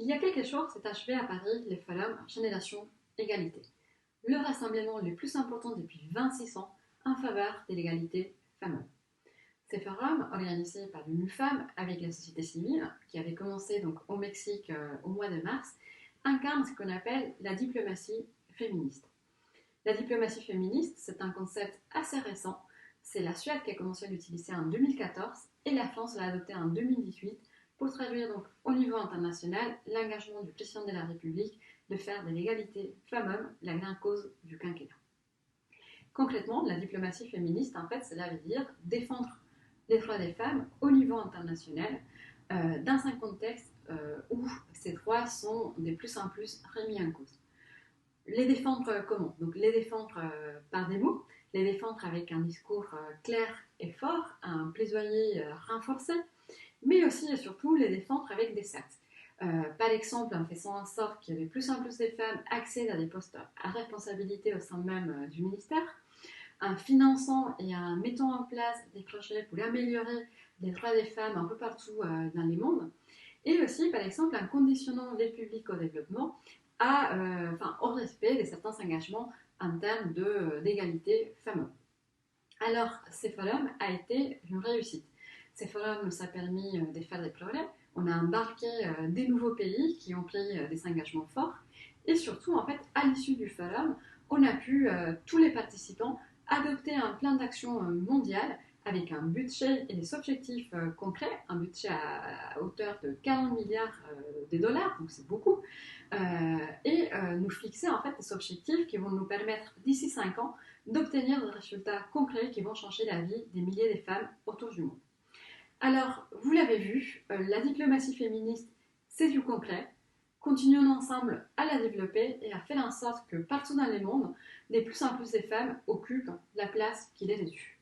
Il y a quelques jours s'est achevé à Paris le Forum Génération Égalité, le rassemblement le plus important depuis 26 ans en faveur de l'égalité femmes-hommes. Ces forums, organisés par l'ONU Femmes avec la société civile, qui avait commencé donc au Mexique au mois de mars, incarnent ce qu'on appelle la diplomatie féministe. La diplomatie féministe, c'est un concept assez récent. C'est la Suède qui a commencé à l'utiliser en 2014 et la France l'a adopté en 2018 pour traduire donc au niveau international l'engagement du président de la République de faire de l'égalité femmes-hommes la grande cause du quinquennat. Concrètement, la diplomatie féministe, en fait, cela veut dire défendre les droits des femmes au niveau international dans un contexte où ces droits sont de plus en plus remis en cause. Les défendre comment? Donc les défendre par des mots, les défendre avec un discours clair et fort, un plaidoyer renforcé, mais aussi et surtout les défendre avec des actes. Par exemple, en faisant en sorte qu'il y ait de plus en plus de femmes accèdent à des postes à responsabilité au sein même du ministère, en finançant et en mettant en place des projets pour améliorer les droits des femmes un peu partout dans le monde, et aussi, par exemple, en conditionnant l'aide publique au développement au respect de certains engagements en termes d'égalité femmes-hommes. Alors, ce forum a été une réussite. Ce forum nous a permis de faire des progrès. On a embarqué des nouveaux pays qui ont pris des engagements forts. Et surtout, en fait, à l'issue du forum, on a pu, tous les participants, adopter un plan d'action mondial avec un budget et des objectifs concrets, un budget à hauteur de 40 milliards de dollars, donc c'est beaucoup, nous fixer en fait des objectifs qui vont nous permettre d'ici 5 ans d'obtenir des résultats concrets qui vont changer la vie des milliers de femmes autour du monde. Alors, vous l'avez vu, la diplomatie féministe, c'est du concret. Continuons ensemble à la développer et à faire en sorte que partout dans le monde, de plus en plus de femmes occupent la place qu'il est due.